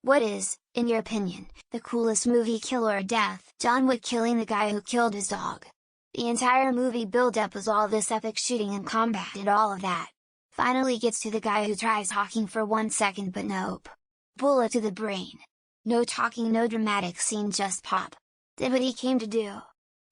What is, in your opinion, the coolest movie kill or death? John Wick killing the guy who killed his dog. The entire movie build-up was all this epic shooting and combat and all of that. Finally gets to the guy who tries talking for 1 second but nope. Bullet to the brain. No talking, no dramatic scene, just pop. Did what he came to do.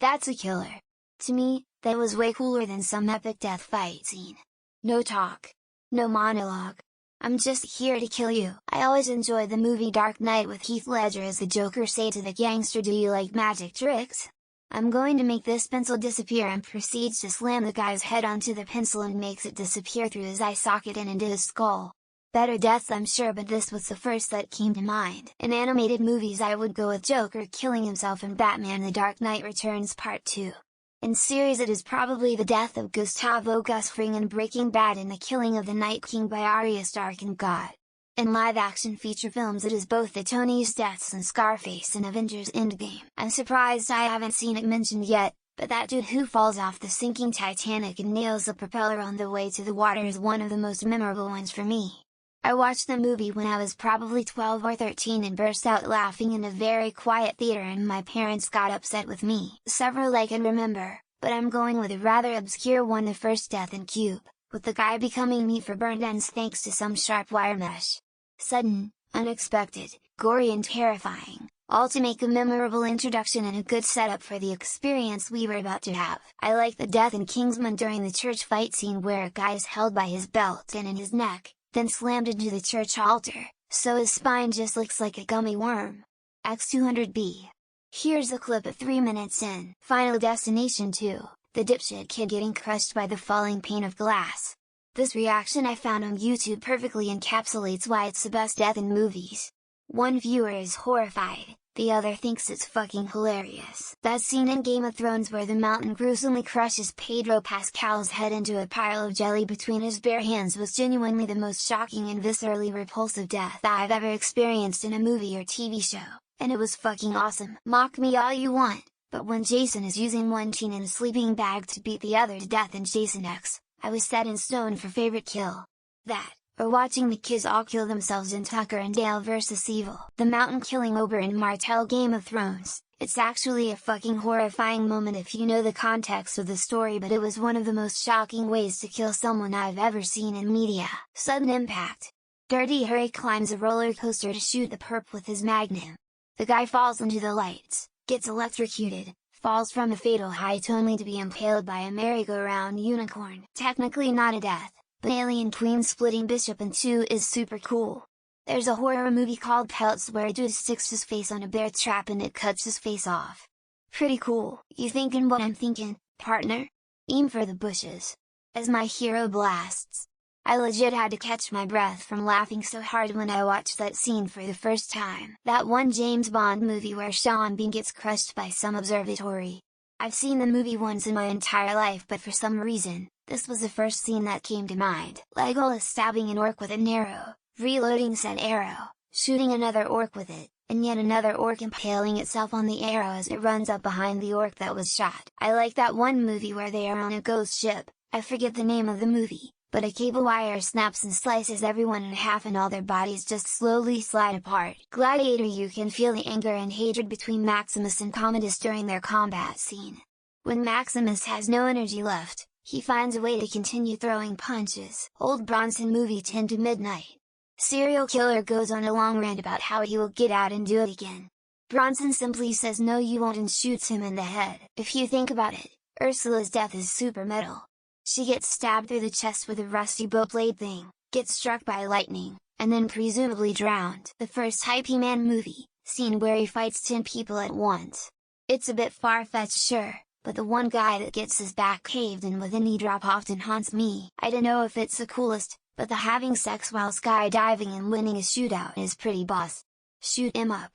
That's a killer. To me, that was way cooler than some epic death fight scene. No talk. No monologue. I'm just here to kill you. I always enjoyed the movie Dark Knight with Heath Ledger as the Joker say to the gangster, "Do you like magic tricks? I'm going to make this pencil disappear," and proceeds to slam the guy's head onto the pencil and makes it disappear through his eye socket and into his skull. Better deaths I'm sure, but this was the first that came to mind. In animated movies I would go with Joker killing himself in Batman The Dark Knight Returns Part 2. In series it is probably the death of Gustavo Gus Fring in Breaking Bad and the killing of the Night King by Arya Stark in God. In live-action feature films it is both the Tony's deaths in Scarface and Avengers Endgame. I'm surprised I haven't seen it mentioned yet, but that dude who falls off the sinking Titanic and nails the propeller on the way to the water is one of the most memorable ones for me. I watched the movie when I was probably 12 or 13 and burst out laughing in a very quiet theater, and my parents got upset with me. Several I can remember, but I'm going with a rather obscure one, the first death in Cube, with the guy becoming meat for burnt ends thanks to some sharp wire mesh. Sudden, unexpected, gory and terrifying, all to make a memorable introduction and a good setup for the experience we were about to have. I like the death in Kingsman during the church fight scene where a guy is held by his belt and in his neck, then slammed into the church altar, so his spine just looks like a gummy worm. X200B. Here's a clip at 3 minutes in. Final Destination 2, the dipshit kid getting crushed by the falling pane of glass. This reaction I found on YouTube perfectly encapsulates why it's the best death in movies. One viewer is horrified, the other thinks it's fucking hilarious. That scene in Game of Thrones where the mountain gruesomely crushes Pedro Pascal's head into a pile of jelly between his bare hands was genuinely the most shocking and viscerally repulsive death I've ever experienced in a movie or TV show, and it was fucking awesome. Mock me all you want, but when Jason is using one teen in a sleeping bag to beat the other to death in Jason X, I was set in stone for favorite kill. That, or watching the kids all kill themselves in Tucker and Dale vs. Evil. The mountain killing Oberyn and Martell Game of Thrones, it's actually a fucking horrifying moment if you know the context of the story, but it was one of the most shocking ways to kill someone I've ever seen in media. Sudden impact. Dirty Harry climbs a roller coaster to shoot the perp with his magnum. The guy falls into the lights, gets electrocuted, falls from a fatal height only to be impaled by a merry-go-round unicorn. Technically not a death, but Alien Queen splitting Bishop in two is super cool. There's a horror movie called Pelts where a dude sticks his face on a bear trap and it cuts his face off. Pretty cool. You thinking what I'm thinking, partner? Aim for the bushes. As my hero blasts. I legit had to catch my breath from laughing so hard when I watched that scene for the first time. That one James Bond movie where Sean Bean gets crushed by some observatory. I've seen the movie once in my entire life, but for some reason, this was the first scene that came to mind. Legolas stabbing an orc with an arrow, reloading said arrow, shooting another orc with it, and yet another orc impaling itself on the arrow as it runs up behind the orc that was shot. I like that one movie where they are on a ghost ship, I forget the name of the movie, but a cable wire snaps and slices everyone in half and all their bodies just slowly slide apart. Gladiator, you can feel the anger and hatred between Maximus and Commodus during their combat scene. When Maximus has no energy left, he finds a way to continue throwing punches. Old Bronson movie 10 to Midnight. Serial killer goes on a long rant about how he will get out and do it again. Bronson simply says no you won't and shoots him in the head. If you think about it, Ursula's death is super metal. She gets stabbed through the chest with a rusty bow blade thing, gets struck by lightning, and then presumably drowned. The first Hype Man movie, scene where he fights 10 people at once. It's a bit far-fetched sure, but the one guy that gets his back caved in with a knee drop often haunts me. I don't know if it's the coolest, but the having sex while skydiving and winning a shootout is pretty boss. Shoot 'em up.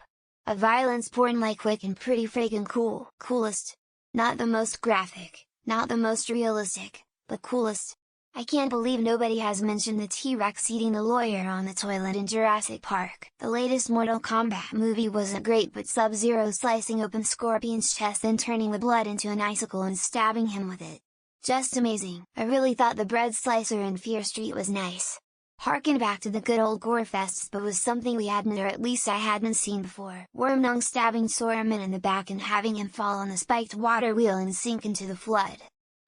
A violence porn like quick and pretty friggin' cool. Coolest. Not the most graphic, not the most realistic, but coolest. I can't believe nobody has mentioned the T-Rex eating the lawyer on the toilet in Jurassic Park. The latest Mortal Kombat movie wasn't great, but Sub-Zero slicing open Scorpion's chest then turning the blood into an icicle and stabbing him with it. Just amazing. I really thought the bread slicer in Fear Street was nice. Harken back to the good old gore fests, but was something we hadn't, or at least I hadn't seen before. Wormnung stabbing Soraman in the back and having him fall on the spiked water wheel and sink into the flood.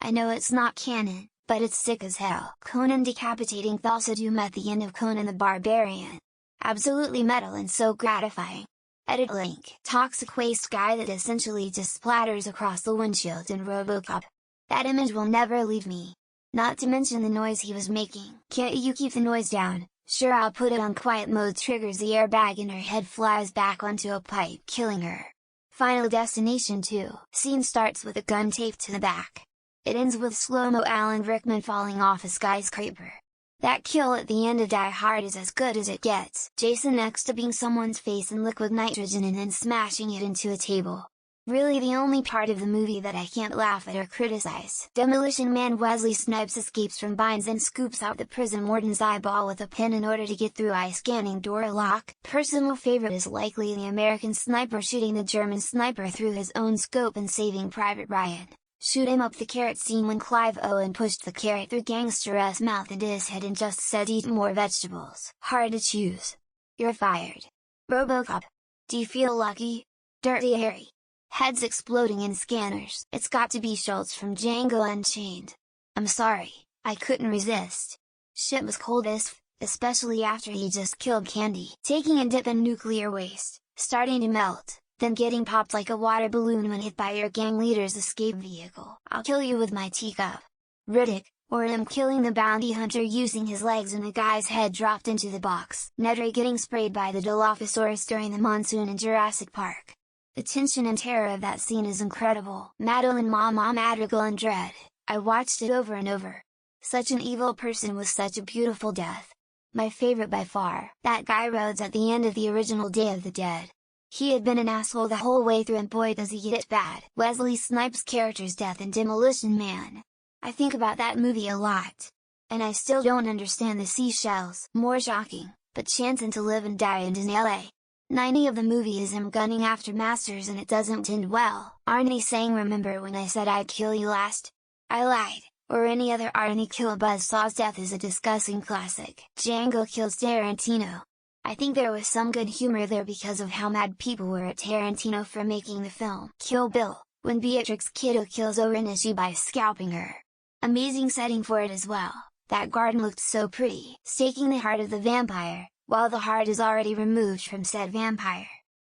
I know it's not canon, but it's sick as hell. Conan decapitating Thulsa Doom at the end of Conan the Barbarian. Absolutely metal and so gratifying. Edit link. Toxic waste guy that essentially just splatters across the windshield in RoboCop. That image will never leave me. Not to mention the noise he was making. Can't you keep the noise down? Sure, I'll put it on quiet mode. Triggers the airbag and her head flies back onto a pipe, killing her. Final Destination 2. Scene starts with a gun taped to the back. It ends with slow-mo Alan Rickman falling off a skyscraper. That kill at the end of Die Hard is as good as it gets. Jason X-stabbing someone's face in liquid nitrogen and then smashing it into a table. Really the only part of the movie that I can't laugh at or criticize. Demolition Man Wesley Snipes escapes from binds and scoops out the prison warden's eyeball with a pin in order to get through eye-scanning door lock. Personal favorite is likely the American sniper shooting the German sniper through his own scope and saving Private Ryan. Shoot him up the carrot scene when Clive Owen pushed the carrot through Gangster S mouth into his head and just said eat more vegetables. Hard to choose. You're fired. RoboCop. Do you feel lucky? Dirty Harry. Heads exploding in scanners. It's got to be Schultz from Django Unchained. I'm sorry, I couldn't resist. Shit was cold as f, especially after he just killed Candy. Taking a dip in nuclear waste, starting to melt, then getting popped like a water balloon when hit by your gang leader's escape vehicle. I'll kill you with my teacup. Riddick, or him killing the bounty hunter using his legs and the guy's head dropped into the box. Nedry getting sprayed by the Dilophosaurus during the monsoon in Jurassic Park. The tension and terror of that scene is incredible. Madeline Mama Madrigal and Dread, I watched it over and over. Such an evil person with such a beautiful death. My favorite by far. That guy Rhodes at the end of the original Day of the Dead. He had been an asshole the whole way through and boy does he get it bad. Wesley Snipes' character's death in Demolition Man. I think about that movie a lot. And I still don't understand the seashells. More shocking, but chancing to live and die in LA. 90 of the movie is him gunning after Masters and it doesn't end well. Arnie saying remember when I said I'd kill you last? I lied. Or any other Arnie kill. Buzzsaw's death is a disgusting classic. Django kills Tarantino. I think there was some good humor there because of how mad people were at Tarantino for making the film. Kill Bill, when Beatrix Kiddo kills Orenishi by scalping her. Amazing setting for it as well. That garden looked so pretty. Staking the heart of the vampire, while the heart is already removed from said vampire.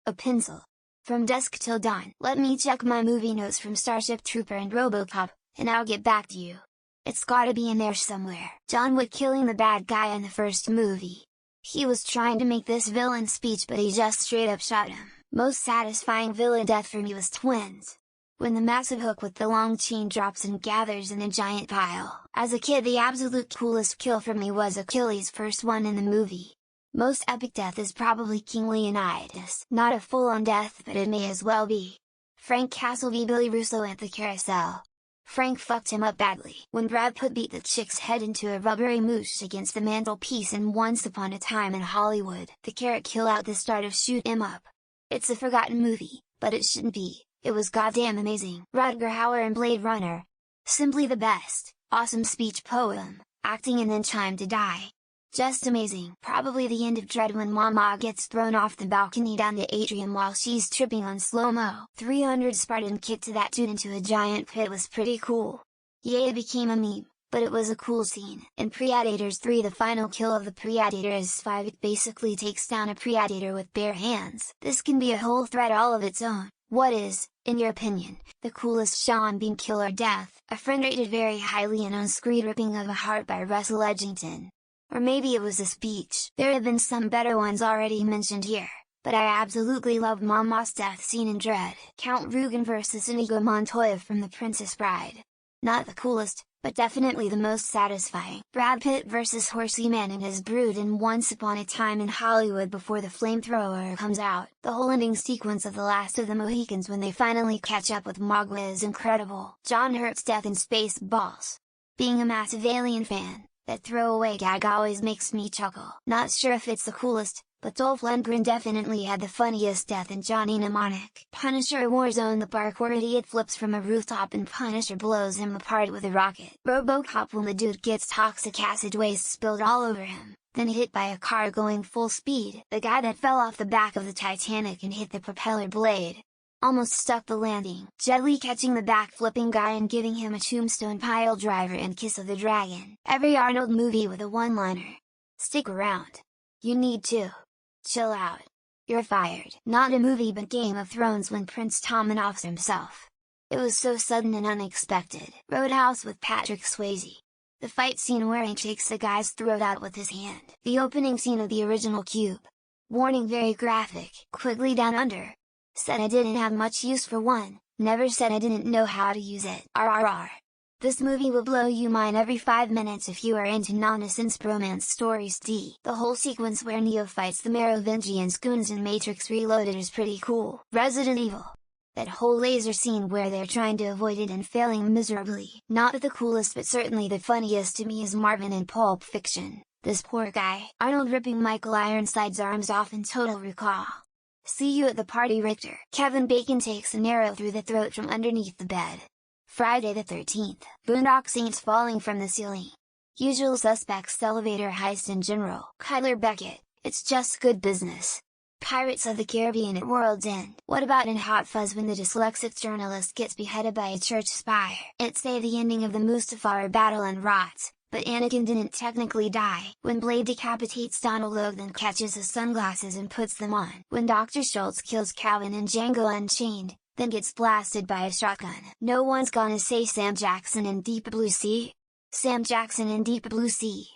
A pencil. From Dusk Till Dawn. Let me check my movie notes from Starship Trooper and RoboCop, and I'll get back to you. It's gotta be in there somewhere. John Wick killing the bad guy in the first movie. He was trying to make this villain speech but he just straight up shot him. Most satisfying villain death for me was Twins. When the massive hook with the long chain drops and gathers in a giant pile. As a kid the absolute coolest kill for me was Achilles' first one in the movie. Most epic death is probably King Leonidas. Not a full-on death but it may as well be. Frank Castle v Billy Russo at the carousel. Frank fucked him up badly. When Brad Pitt beat the chick's head into a rubbery moosh against the mantelpiece in Once Upon a Time in Hollywood. The carrot kill out the start of Shoot 'Em Up. It's a forgotten movie, but it shouldn't be. It was goddamn amazing. Rutger Hauer in Blade Runner. Simply the best. Awesome speech poem, acting and then Time to Die. Just amazing. Probably the end of Dread when Mama gets thrown off the balcony down the atrium while she's tripping on slow-mo. 300 Spartan kick to that dude into a giant pit was pretty cool. Yeah, it became a meme, but it was a cool scene. In Predators 3 the final kill of the Predator is Spivak basically takes down a Predator with bare hands. This can be a whole thread all of its own. What is, in your opinion, the coolest Sean Bean kill or death? A friend rated very highly an on-screen ripping of a heart by Russell Edgington. Or maybe it was a speech. There have been some better ones already mentioned here, but I absolutely love Mama's death scene in Dread. Count Rugen vs Inigo Montoya from The Princess Bride. Not the coolest, but definitely the most satisfying. Brad Pitt vs Horsey Man and his brood in Once Upon a Time in Hollywood before the flamethrower comes out. The whole ending sequence of The Last of the Mohicans when they finally catch up with Mowgli is incredible. John Hurt's death in Spaceballs. Being a massive Alien fan, that throwaway gag always makes me chuckle. Not sure if it's the coolest, But Dolph Lundgren definitely had the funniest death in Johnny Mnemonic. Punisher Warzone, the part where Idiot flips from a rooftop and Punisher blows him apart with a rocket. RoboCop, when the dude gets toxic acid waste spilled all over him, then hit by a car going full speed. The guy that fell off the back of the Titanic and hit the propeller blade. Almost stuck the landing. Jet Li catching the back-flipping guy and giving him a tombstone pile driver in Kiss of the Dragon. Every Arnold movie with a one-liner. Stick around. You need to. Chill out. You're fired. Not a movie but Game of Thrones when Prince Tommen offs himself. It was so sudden and unexpected. Roadhouse with Patrick Swayze. The fight scene where he takes the guy's throat out with his hand. The opening scene of the original Cube. Warning, very graphic. Quigley Down Under. Said I didn't have much use for one, never said I didn't know how to use it. RRR. This movie will blow you mind every 5 minutes if you are into nonsense bromance stories. The whole sequence where Neo fights the Merovingian goons in Matrix Reloaded is pretty cool. Resident Evil. That whole laser scene where they're trying to avoid it and failing miserably. Not the coolest but certainly the funniest to me is Marvin in Pulp Fiction. This poor guy. Arnold ripping Michael Ironside's arms off in Total Recall. See you at the party, Richter. Kevin Bacon takes an arrow through the throat from underneath the bed. Friday the 13th. Boondock Saints falling from the ceiling. Usual Suspects elevator heist in general. Kyler Beckett, It's Just Good Business. Pirates of the Caribbean at World's End. What about in Hot Fuzz when the dyslexic journalist gets beheaded by a church spire? It's the ending of the Mustafar battle and rots, but Anakin didn't technically die. When Blade decapitates Donald Logue then catches his sunglasses and puts them on. When Dr. Schultz kills Calvin in Django Unchained, then gets blasted by a shotgun. No one's gonna say Sam Jackson in Deep Blue Sea? Sam Jackson in Deep Blue Sea.